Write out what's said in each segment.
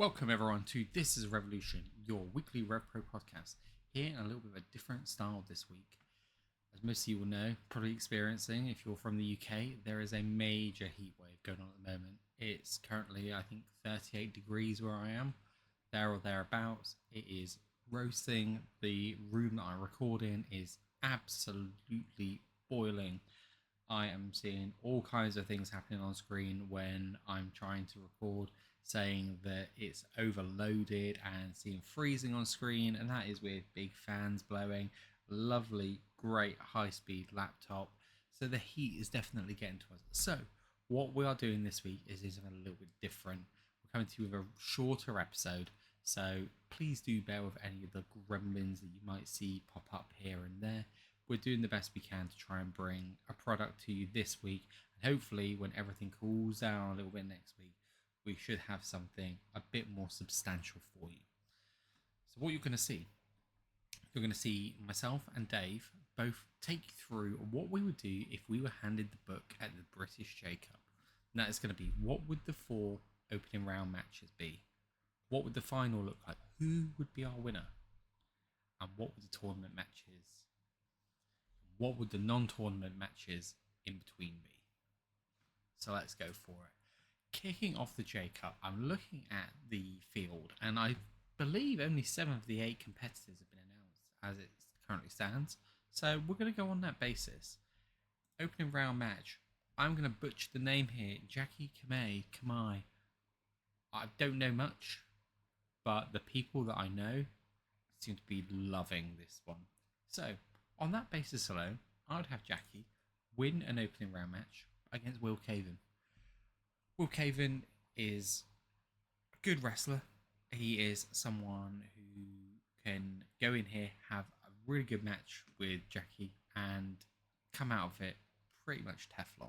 Welcome everyone to This is Revolution, your weekly RevPro podcast. Here in a little bit of a different style this week. As most of you will know, probably experiencing, if you're from the UK, there is a major heat wave going on at the moment. It's currently, I think, 38 degrees where I am, there or thereabouts. It is roasting. The room that I record in is absolutely boiling. I am seeing all kinds of things happening on screen when I'm trying to record, saying that it's overloaded and seeing freezing on screen, and that is with big fans blowing. Lovely, great high speed laptop. So the heat is definitely getting to us. So, what we are doing this week is something a little bit different. We're coming to you with a shorter episode, so please do bear with any of the gremlins that you might see pop up here and there. We're doing the best we can to try and bring a product to you this week, and hopefully when everything cools down a little bit next week, we should have something a bit more substantial for you. So what you're going to see myself and Dave both take you through what we would do if we were handed the book at the British J Cup. And that is going to be, what would the 4 opening round matches be? What would the final look like? Who would be our winner? And what would the tournament matches? What would the non-tournament matches in between be? So let's go for it. Kicking off the J Cup, I'm looking at the field, and I believe only 7 of the 8 competitors have been announced as it currently stands. So we're going to go on that basis. Opening round match. I'm going to butcher the name here. Jackie Kamai. I don't know much, but the people that I know seem to be loving this one. So, on that basis alone, I would have Jackie win an opening round match against Will Caven. Will Caven is a good wrestler. He is someone who can go in here, have a really good match with Jackie, and come out of it pretty much Teflon.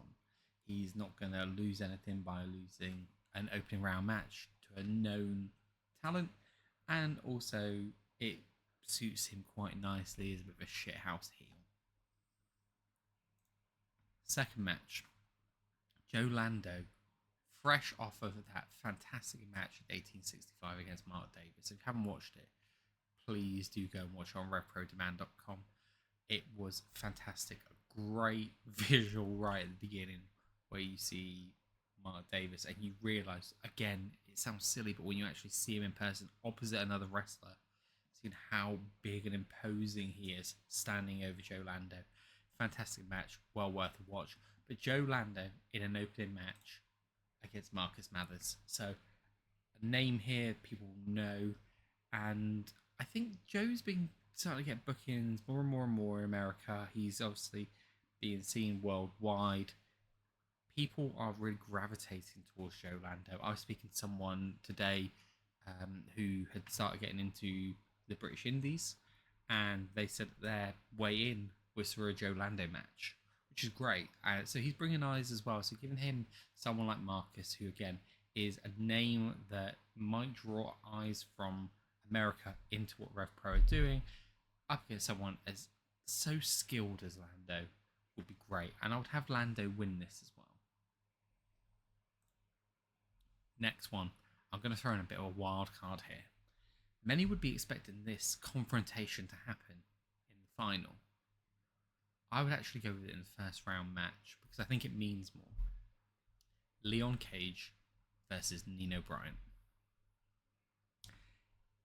He's not going to lose anything by losing an opening round match to a known talent, and also it suits him quite nicely as a bit of a shithouse heel. Second match, Joe Lando, fresh off of that fantastic match at 1865 against Mark Davis. If you haven't watched it, please do go and watch it on RevProDemand.com. It was fantastic. A great visual right at the beginning where you see Mark Davis and you realise, again, it sounds silly, but when you actually see him in person opposite another wrestler, seeing how big and imposing he is standing over Joe Lando. Fantastic match, well worth a watch. But Joe Lando in an opening match against Marcus Mathers. So a name here people know, and I think Joe's been starting to get bookings more and more and more in America. He's obviously being seen worldwide. People are really gravitating towards Joe Lando. I was speaking to someone today who had started getting into the British Indies, and they said that their way in was for a Joe Lando match, which is great. So he's bringing eyes as well. So giving him someone like Marcus, who again is a name that might draw eyes from America into what RevPro are doing, up against someone as so skilled as Lando would be great. And I would have Lando win this as well. Next one, I'm going to throw in a bit of a wild card here. Many would be expecting this confrontation to happen in the final. I would actually go with it in the first round match because I think it means more. Leon Cage versus Nino Bryant.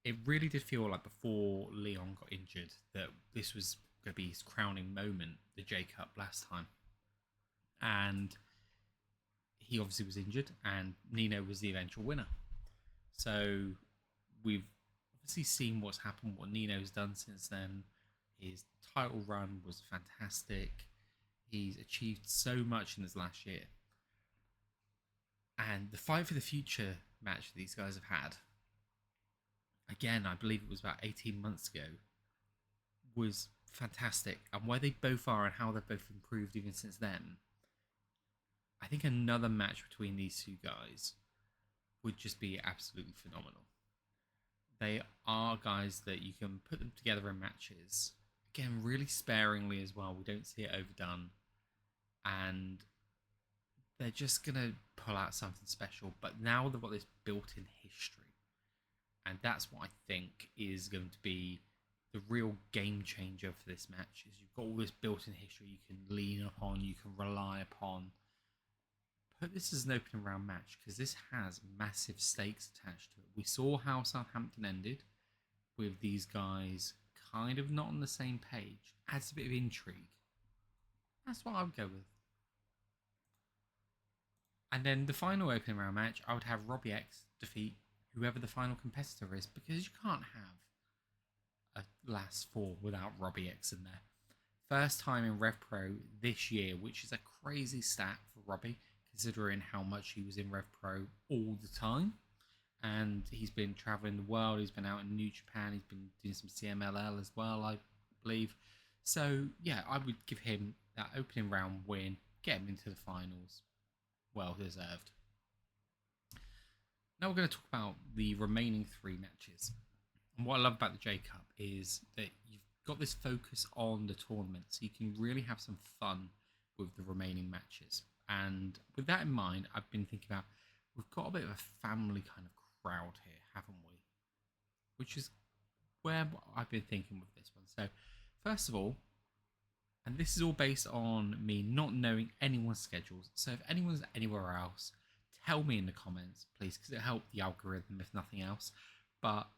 It really did feel like before Leon got injured that this was going to be his crowning moment, the J Cup last time. And he obviously was injured and Nino was the eventual winner. So we've obviously seen what's happened, what Nino's done since then. His title run was fantastic. He's achieved so much in his last year. And the Fight for the Future match these guys have had, again, I believe it was about 18 months ago, was fantastic. And where they both are and how they've both improved even since then, I think another match between these two guys would just be absolutely phenomenal. They are guys that you can put them together in matches, again, really sparingly as well. We don't see it overdone. And they're just going to pull out something special. But now they've got this built-in history. And that's what I think is going to be the real game changer for this match. Is you've got all this built-in history you can lean upon, you can rely upon. But this is an opening round match because this has massive stakes attached to it. We saw how Southampton ended with these guys kind of not on the same page. Adds a bit of intrigue. That's what I would go with. And then the final opening round match, I would have Robbie X defeat whoever the final competitor is, because you can't have a last four without Robbie X in there. First time in Rev Pro this year, which is a crazy stat for Robbie, considering how much he was in Rev Pro all the time. And he's been traveling the world. He's been out in New Japan. He's been doing some CMLL as well, I believe. So, yeah, I would give him that opening round win, get him into the finals. Well deserved. Now we're going to talk about the remaining three matches. And what I love about the J Cup is that you've got this focus on the tournament, so you can really have some fun with the remaining matches. And with that in mind, I've been thinking about, we've got a bit of a family kind of crowd here, haven't we? Which is where I've been thinking with this one. So, first of all, and this is all based on me not knowing anyone's schedules. So if anyone's anywhere else, tell me in the comments, please, because it helps the algorithm, if nothing else. But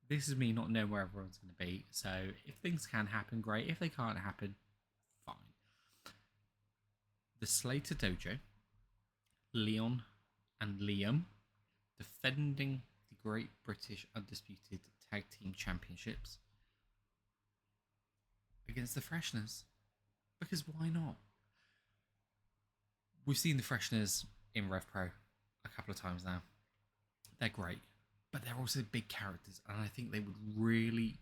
this is me not knowing where everyone's going to be. So if things can happen, great. If they can't happen, fine. The Slater Dojo, Leon and Liam, defending the Great British Undisputed Tag Team Championships against the Freshners. Because why not? We've seen the Freshners in Rev Pro a couple of times now. They're great, but they're also big characters, and I think they would really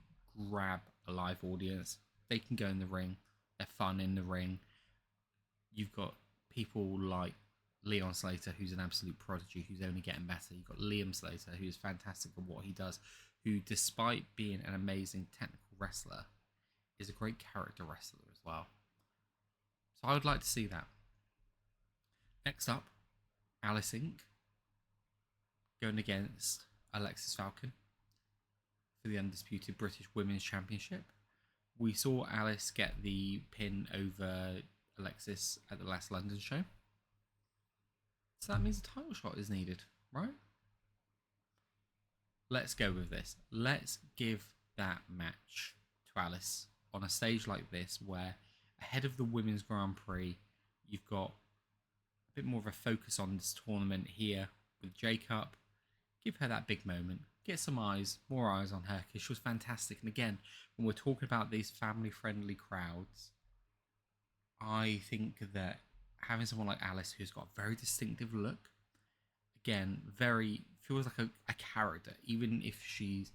grab a live audience. They can go in the ring. They're fun in the ring. You've got people like Leon Slater, who's an absolute prodigy, who's only getting better. You've got Liam Slater, who's fantastic at what he does, who, despite being an amazing technical wrestler, is a great character wrestler as well. So I would like to see that. Next up, Alice Inc. going against Alexis Falcon for the Undisputed British Women's Championship. We saw Alice get the pin over Alexis at the last London show. So that means a title shot is needed, right? Let's go with this. Let's give that match to Alice on a stage like this, where ahead of the Women's Grand Prix, you've got a bit more of a focus on this tournament here with J Cup. Give her that big moment. Get some eyes, more eyes on her, because she was fantastic. And again, when we're talking about these family-friendly crowds, I think that having someone like Alice, who's got a very distinctive look, again, very feels like a character, even if she's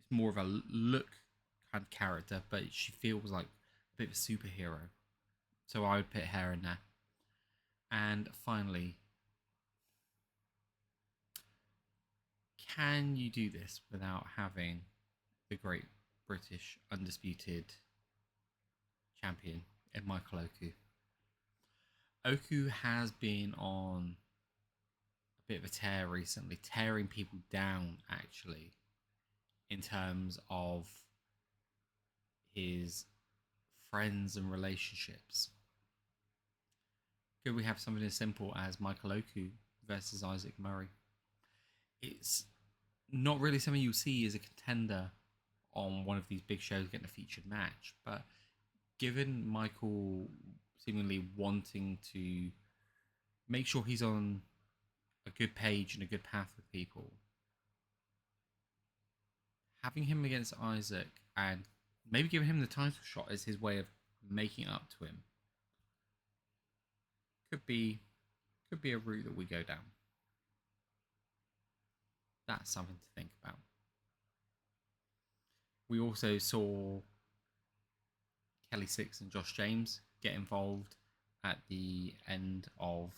more of a look kind of character, but she feels like a bit of a superhero. So I would put her in there. And finally, can you do this without having the Great British Undisputed Champion in Michael Oku? Oku has been on a bit of a tear recently, tearing people down actually, in terms of his friends and relationships. Could we have something as simple as Michael Oku versus Isaac Murray? It's not really something you see as a contender on one of these big shows getting a featured match, but given Michael seemingly wanting to make sure he's on a good page and a good path with people, having him against Isaac and maybe giving him the title shot as his way of making it up to him could be a route that we go down. That's something to think about. We also saw Kelly Six and Josh James get involved at the end of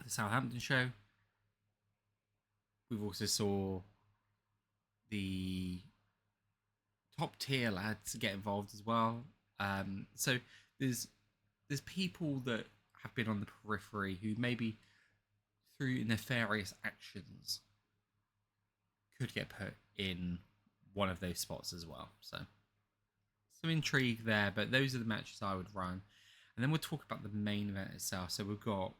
the Southampton show. We've also saw the top tier lads get involved as well. So there's people that have been on the periphery who maybe through nefarious actions could get put in one of those spots as well. So some intrigue there, but those are the matches I would run. And then we'll talk about the main event itself. So we've got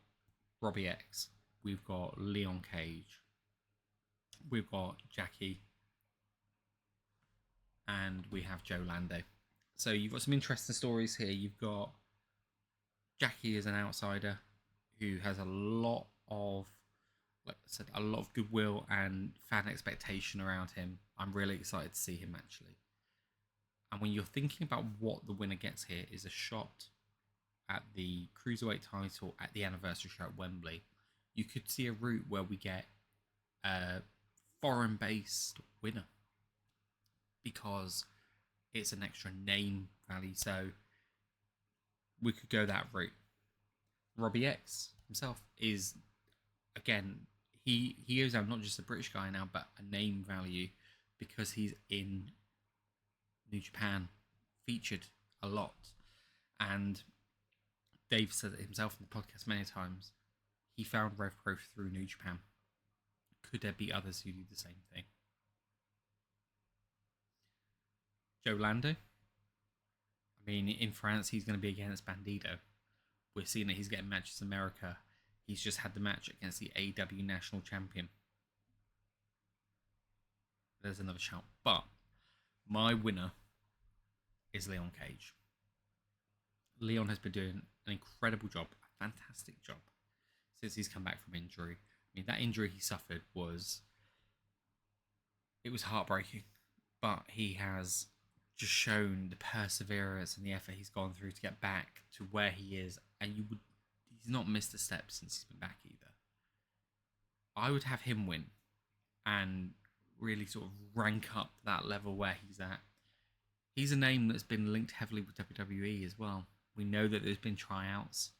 Robbie X, we've got Leon Cage, we've got Jackie, and we have Joe Lando. So you've got some interesting stories here. You've got Jackie as an outsider who has a lot of, like I said, a lot of goodwill and fan expectation around him. I'm really excited to see him actually. And when you're thinking about what the winner gets here is a shot at the Cruiserweight title at the anniversary show at Wembley, you could see a route where we get a foreign-based winner because it's an extra name value. So we could go that route. Robbie X himself is, again, he goes out not just a British guy now, but a name value because he's in New Japan, featured a lot. And Dave said it himself in the podcast many times. He found Rev Pro through New Japan. Could there be others who do the same thing? Joe Lando. I mean, in France, he's going to be against Bandido. We're seeing that he's getting matches in America. He's just had the match against the AW National Champion. There's another shout. But my winner is Leon Cage. Leon has been doing an incredible job, a fantastic job, since he's come back from injury. I mean, that injury he suffered was heartbreaking, but he has just shown the perseverance and the effort he's gone through to get back to where he is, and he's not missed a step since he's been back either. I would have him win and really sort of rank up that level where he's at. He's a name that's been linked heavily with WWE as well. We know that there's been tryouts.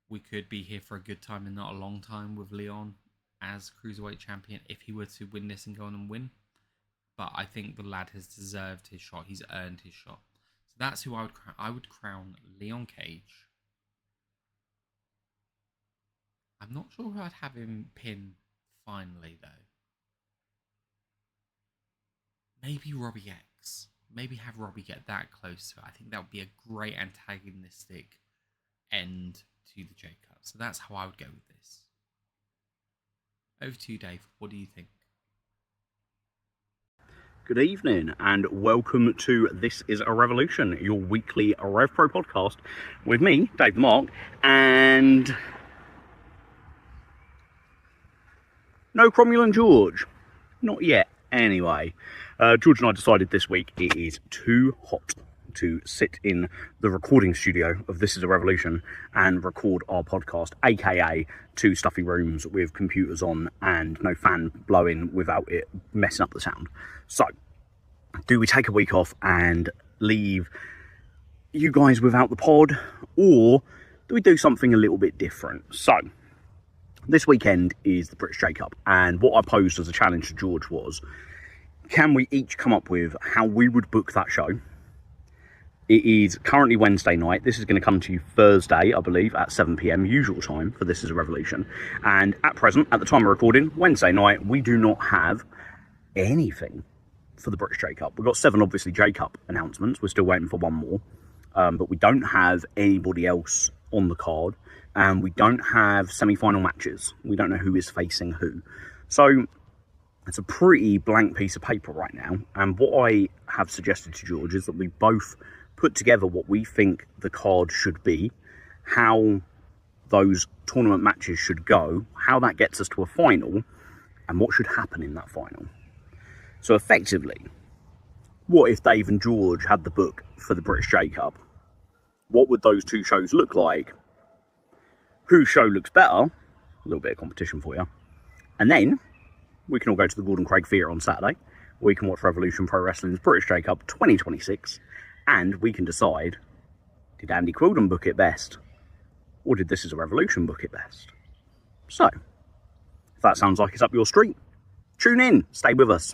We could be here for a good time and not a long time with Leon as Cruiserweight Champion if he were to win this and go on and win. But I think the lad has deserved his shot. He's earned his shot. So that's who I would crown. I would crown Leon Cage. I'm not sure who I'd have him pin finally, though. Maybe Robbie X. Maybe have Robbie get that close to it. I think that would be a great antagonistic end to the J-Cup. So that's how I would go with this. Over to you, Dave. What do you think? Good evening and welcome to This Is a Revolution, your weekly Rev Pro podcast with me, Dave the Mark, and no Cromwell and George. Not yet, anyway. George and I decided this week it is too hot to sit in the recording studio of This Is a Revolution and record our podcast, aka two stuffy rooms with computers on and no fan blowing without it messing up the sound. So, do we take a week off and leave you guys without the pod, or do we do something a little bit different? So, this weekend is the British J-Cup, and what I posed as a challenge to George was, can we each come up with how we would book that show? It is currently Wednesday night. This is going to come to you Thursday, I believe, at 7 p.m, usual time for This Is a Revolution. And at present, at the time of recording, Wednesday night, we do not have anything for the British J-Cup. We've got 7, obviously, J-Cup announcements. We're still waiting for one more. But we don't have anybody else on the card. And we don't have semi-final matches. We don't know who is facing who. So it's a pretty blank piece of paper right now. And what I have suggested to George is that we both put together what we think the card should be, how those tournament matches should go, how that gets us to a final, and what should happen in that final. So effectively, what if Dave and George had the book for the British J-Cup? What would those two shows look like? Whose show looks better? A little bit of competition for you. And then we can all go to the Gordon Craig Theatre on Saturday. We can watch Revolution Pro Wrestling's British J-Cup 2026. And we can decide, did Andy Quilden book it best? Or did This Is a Revolution book it best? So, if that sounds like it's up your street, tune in, stay with us.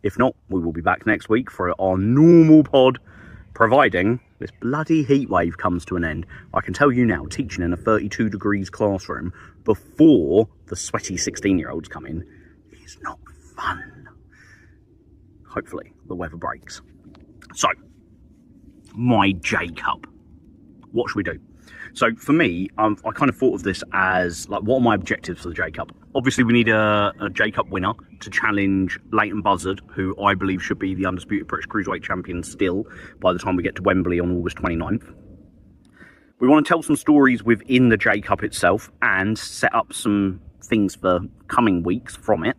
If not, we will be back next week for our normal pod, providing this bloody heat wave comes to an end. I can tell you now, teaching in a 32 degrees classroom before the sweaty 16-year-olds come in is not fun. hopefully the weather breaks. So, my J Cup. What should we do? So for me, I kind of thought of this as like, what are my objectives for the J Cup? Obviously, we need a J Cup winner to challenge Leighton Buzzard, who I believe should be the undisputed British Cruiserweight champion still by the time we get to Wembley on August 29th. We want to tell some stories within the J Cup itself and set up some things for coming weeks from it.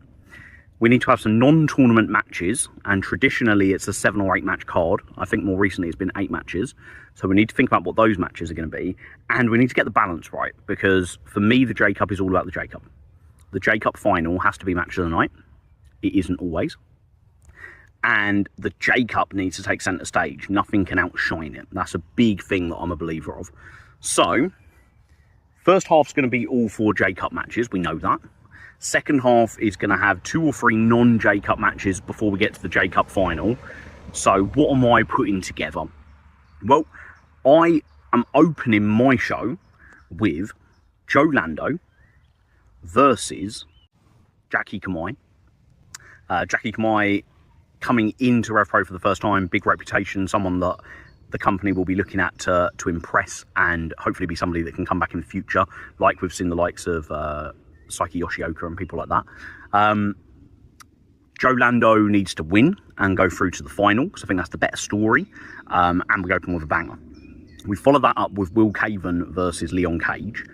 We need to have some non-tournament matches, and traditionally it's a 7 or 8 match card. I think more recently it's been 8 matches. So we need to think about what those matches are going to be, and we need to get the balance right, because for me the J Cup is all about the J Cup. The J Cup final has to be match of the night. It isn't always. And the J Cup needs to take centre stage. Nothing can outshine it. That's a big thing that I'm a believer of. So, first half's going to be all 4 J Cup matches. We know that. Second half is going to have 2 or 3 non-J Cup matches before we get to the J Cup final. So what am I putting together? Well, I am opening my show with Joe Lando versus Jackie Kamai. Jackie Kamai coming into RevPro for the first time, big reputation, someone that the company will be looking at to impress and hopefully be somebody that can come back in the future, like we've seen the likes of Saiki Yoshioka and people like that. Joe Lando needs to win and go through to the final, because I think that's the better story, and we open with a banger. We follow that up with Will Caven versus Leon Cage.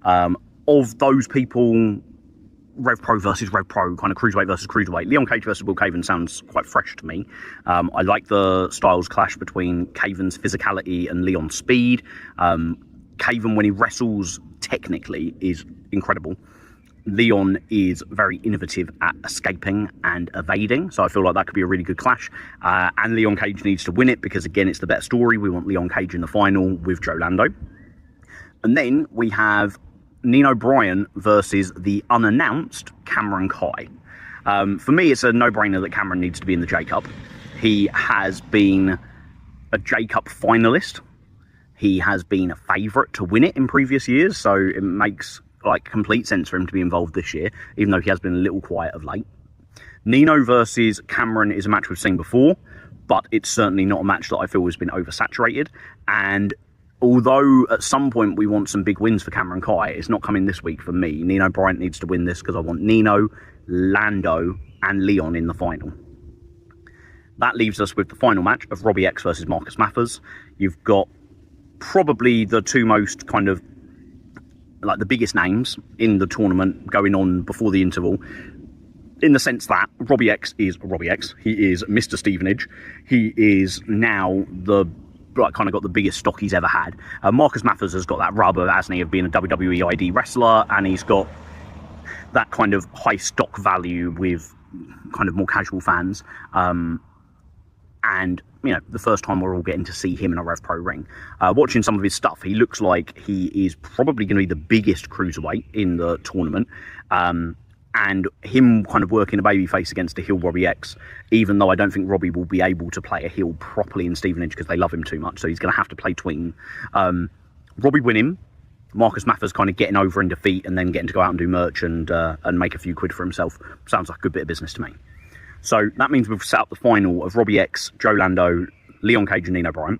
Of those people, RevPro versus RevPro, kind of Cruiserweight versus Cruiserweight, Leon Cage versus Will Caven sounds quite fresh to me. I like the styles clash between Caven's physicality and Leon's speed. Caven, when he wrestles, technically is incredible. Leon is very innovative at escaping and evading, so I feel like that could be a really good clash. And Leon Cage needs to win it because, again, it's the better story. We want Leon Cage in the final with Joe Lando. And then we have Nino Bryan versus the unannounced Cameron Kai. For me, it's a no-brainer that Cameron needs to be in the J Cup. He has been a J Cup finalist. He has been a favourite to win it in previous years, so it makes like complete sense for him to be involved this year, even though he has been a little quiet of late. Nino versus Cameron is a match we've seen before, but it's certainly not a match that I feel has been oversaturated. And although at some point we want some big wins for Cameron Kai, it's not coming this week for me. Nino Bryant needs to win this because I want Nino, Lando, and Leon in the final. That leaves us with the final match of Robbie X versus Marcus Mathers. You've got probably the 2 most kind of like the biggest names in the tournament going on before the interval, in the sense that Robbie X is Robbie X. He is Mr. Stevenage. He is now kind of got the biggest stock he's ever had. Marcus Mathers has got that rub, hasn't he, of being a WWE ID wrestler, and he's got that kind of high stock value with kind of more casual fans. And, you know, the first time we're all getting to see him in a RevPro ring. Watching some of his stuff, he looks like he is probably going to be the biggest cruiserweight in the tournament. And him kind of working a babyface against a heel Robbie X, even though I don't think Robbie will be able to play a heel properly in Stevenage because they love him too much, so he's going to have to play tween. Robbie winning, Marcus Mathers kind of getting over in defeat and then getting to go out and do merch and make a few quid for himself. Sounds like a good bit of business to me. So that means we've set up the final of Robbie X, Joe Lando, Leon Cage and Nino Bryant.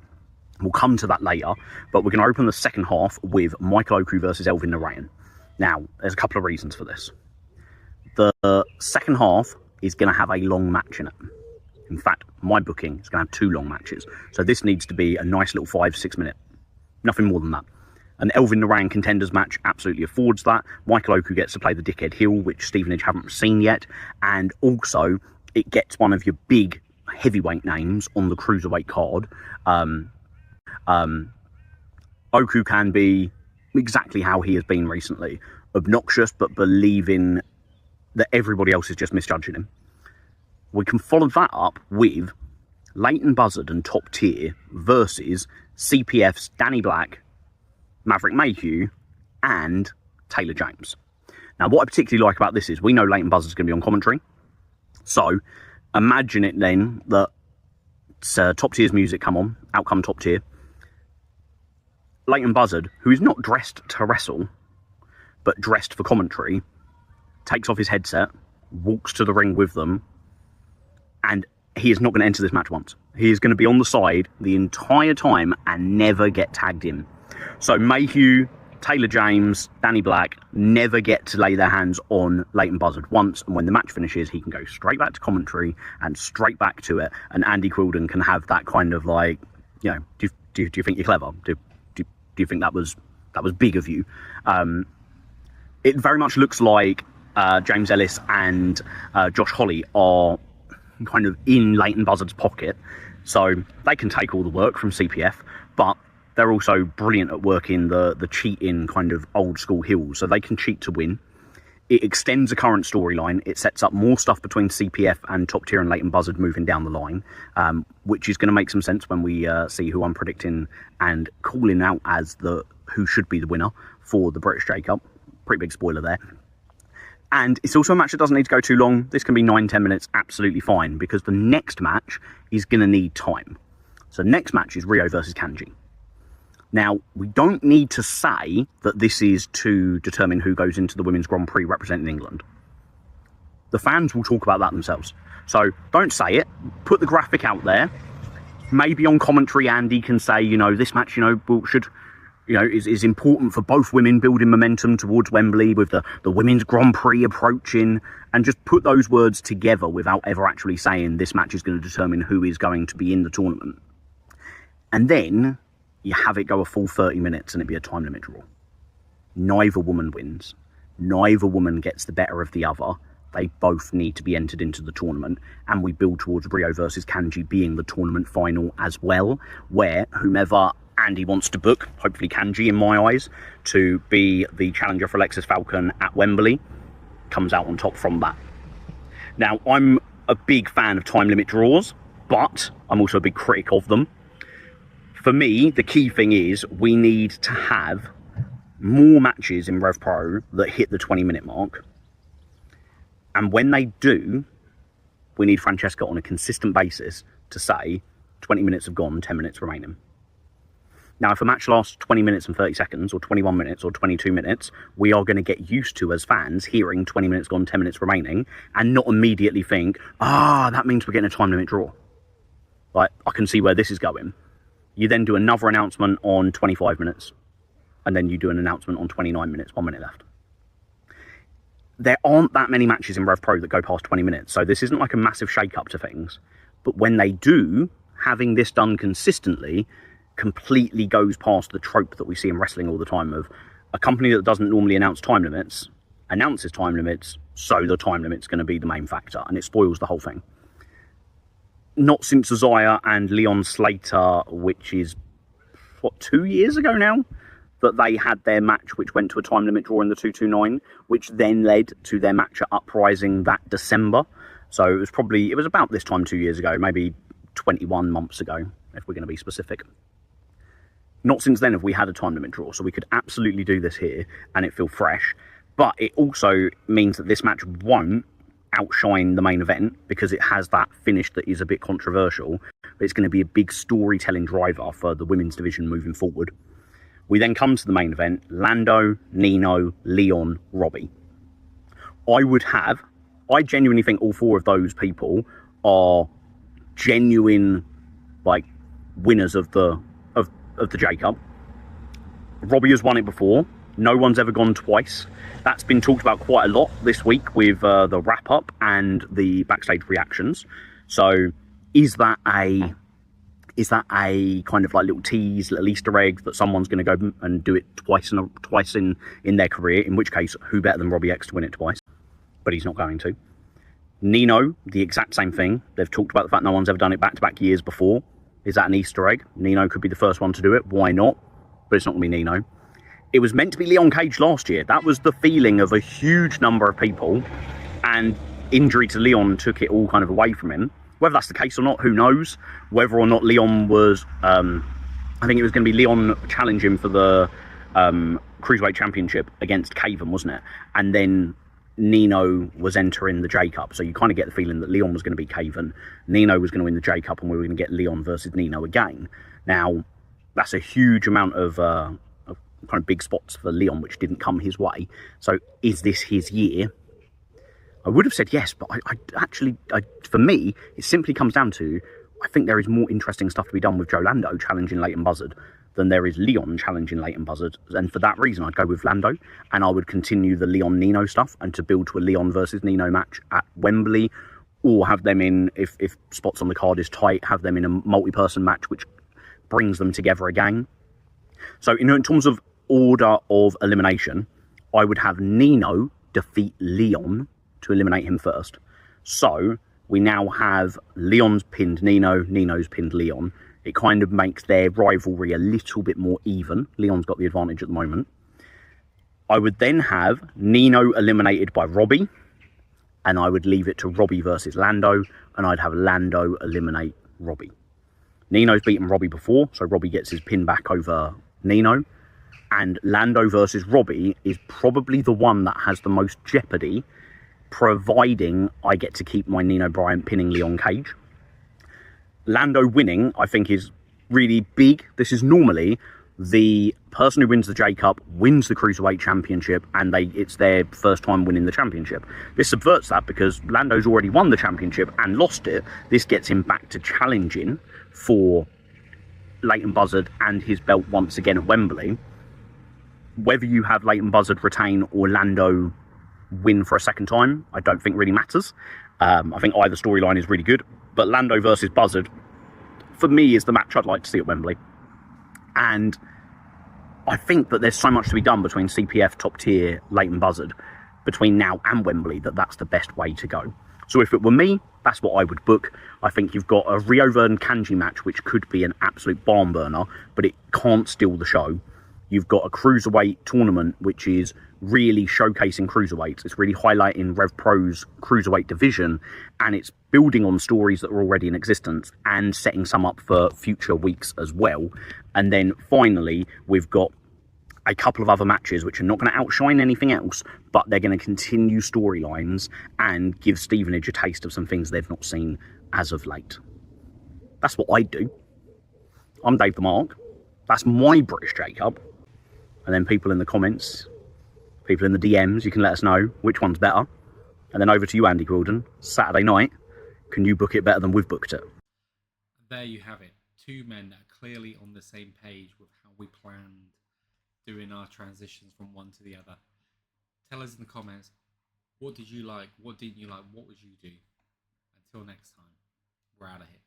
We'll come to that later, but we're going to open the second half with Michael Oku versus Elvin Narayan. Now, there's a couple of reasons for this. The second half is going to have a long match in it. In fact, my booking is going to have 2 long matches. So this needs to be a nice little 5-6 minute. Nothing more than that. An Elvin Narayan contenders match absolutely affords that. Michael Oku gets to play the dickhead heel, which Stevenage haven't seen yet. And also, it gets one of your big heavyweight names on the cruiserweight card. Oku can be exactly how he has been recently. Obnoxious, but believing that everybody else is just misjudging him. We can follow that up with Leighton Buzzard and Top Tier versus CPF's Danny Black, Maverick Mayhew, and Taylor James. Now, what I particularly like about this is we know Leighton Buzzard's going to be on commentary. So, imagine it then that Top Tier's music out come Top Tier. Leighton Buzzard, who is not dressed to wrestle, but dressed for commentary, takes off his headset, walks to the ring with them, and he is not going to enter this match once. He is going to be on the side the entire time and never get tagged in. So Mayhew, Taylor James, Danny Black never get to lay their hands on Leighton Buzzard once, and when the match finishes, he can go straight back to commentary and straight back to it, and Andy Quildan can have that kind of like, you know, do you think you're clever? Do you think that was big of you? It very much looks like James Ellis and Josh Holley are kind of in Leighton Buzzard's pocket, so they can take all the work from CPF, but they're also brilliant at working the cheating kind of old school heels, so they can cheat to win. It extends the current storyline. It sets up more stuff between CPF and Top Tier and Leighton Buzzard moving down the line, which is going to make some sense when we see who I'm predicting and calling out as who should be the winner for the British J-Cup. Pretty big spoiler there. And it's also a match that doesn't need to go too long. This can be 9-10 minutes, absolutely fine, because the next match is going to need time. So next match is Rio versus Kanji. Now, we don't need to say that this is to determine who goes into the Women's Grand Prix representing England. The fans will talk about that themselves. So don't say it. Put the graphic out there. Maybe on commentary, Andy can say, you know, this match, you know, is important for both women, building momentum towards Wembley with the Women's Grand Prix approaching, and just put those words together without ever actually saying this match is going to determine who is going to be in the tournament. And then you have it go a full 30 minutes and it be a time limit draw. Neither woman wins. Neither woman gets the better of the other. They both need to be entered into the tournament, and we build towards Rio versus Kanji being the tournament final as well, where whomever Andy wants to book, hopefully Kanji in my eyes, to be the challenger for Alexis Falcon at Wembley, comes out on top from that. Now, I'm a big fan of time limit draws, but I'm also a big critic of them. For me, the key thing is we need to have more matches in Rev Pro that hit the 20-minute mark. And when they do, we need Francesca on a consistent basis to say 20 minutes have gone, 10 minutes remaining. Now, if a match lasts 20 minutes and 30 seconds, or 21 minutes, or 22 minutes, we are going to get used to, as fans, hearing 20 minutes gone, 10 minutes remaining, and not immediately think, that means we're getting a time limit draw. Like, I can see where this is going. You then do another announcement on 25 minutes, and then you do an announcement on 29 minutes, 1 minute left. There aren't that many matches in Rev Pro that go past 20 minutes, so this isn't like a massive shake-up to things. But when they do, having this done consistently completely goes past the trope that we see in wrestling all the time of a company that doesn't normally announce time limits, announces time limits, so the time limit's going to be the main factor, and it spoils the whole thing. Not since Isaiah and Leon Slater, which is, 2 years ago now, that they had their match, which went to a time limit draw in the 229, which then led to their match at Uprising that December. So it was about this time 2 years ago, maybe 21 months ago, if we're going to be specific. Not since then have we had a time limit draw, so we could absolutely do this here and it feel fresh. But it also means that this match won't outshine the main event because it has that finish that is a bit controversial, but it's going to be a big storytelling driver for the women's division moving forward. We then come to the main event: Lando, Nino, Leon, Robbie. I genuinely think all four of those people are genuine, like, winners of the J-Cup. Robbie has won it before. No one's ever gone twice. That's been talked about quite a lot this week with the wrap-up and the backstage reactions. So is that a kind of like little tease, little Easter egg that someone's going to go and do it twice in their career, in which case, who better than Robbie X to win it twice? But he's not going to. Nino, the exact same thing. They've talked about the fact no one's ever done it back-to-back years before. Is that an Easter egg? Nino could be the first one to do it. Why not? But it's not going to be Nino. It was meant to be Leon Cage last year. That was the feeling of a huge number of people, and injury to Leon took it all kind of away from him. Whether that's the case or not, who knows? Whether or not Leon was... I think it was going to be Leon challenging for the Cruiserweight Championship against Caven, wasn't it? And then Nino was entering the J-Cup. So you kind of get the feeling that Leon was going to be Caven, Nino was going to win the J-Cup, and we were going to get Leon versus Nino again. Now, that's a huge amount of kind of big spots for Leon, which didn't come his way. So is this his year? I would have said yes, but for me, it simply comes down to, I think there is more interesting stuff to be done with Joe Lando challenging Leighton Buzzard than there is Leon challenging Leighton Buzzard. And for that reason, I'd go with Lando, and I would continue the Leon Nino stuff and to build to a Leon versus Nino match at Wembley, or have them in, if spots on the card is tight, have them in a multi-person match which brings them together again. So, in terms of order of elimination, I would have Nino defeat Leon to eliminate him first. So we now have Leon's pinned Nino, Nino's pinned Leon. It kind of makes their rivalry a little bit more even. Leon's got the advantage at the moment. I would then have Nino eliminated by Robbie, and I would leave it to Robbie versus Lando, and I'd have Lando eliminate Robbie. Nino's beaten Robbie before, so Robbie gets his pin back over Nino. And Lando versus Robbie is probably the one that has the most jeopardy, providing I get to keep my Nino Bryant pinning Leon Cage. Lando winning, I think, is really big. This is normally the person who wins the J Cup wins the Cruiserweight Championship, and it's their first time winning the championship. This subverts that because Lando's already won the championship and lost it. This gets him back to challenging for Leighton Buzzard and his belt once again at Wembley. Whether you have Leighton Buzzard retain or Lando win for a second time, I don't think really matters. I think either storyline is really good, but Lando versus Buzzard, for me, is the match I'd like to see at Wembley. And I think that there's so much to be done between CPF, top tier, Leighton Buzzard, between now and Wembley, that's the best way to go. So if it were me, that's what I would book. I think you've got a Rio Verne Kanji match, which could be an absolute barn burner, but it can't steal the show. You've got a cruiserweight tournament, which is really showcasing cruiserweights. It's really highlighting Rev Pro's cruiserweight division, and it's building on stories that are already in existence and setting some up for future weeks as well. And then finally, we've got a couple of other matches which are not going to outshine anything else, but they're going to continue storylines and give Stevenage a taste of some things they've not seen as of late. That's what I do. I'm Dave the Mark. That's my British J-Cup. And then people in the comments, people in the DMs, you can let us know which one's better. And then over to you, Andy Quilden. Saturday night, can you book it better than we've booked it? There you have it. Two men that are clearly on the same page with how we planned doing our transitions from one to the other. Tell us in the comments, what did you like? What didn't you like? What would you do? Until next time, we're out of here.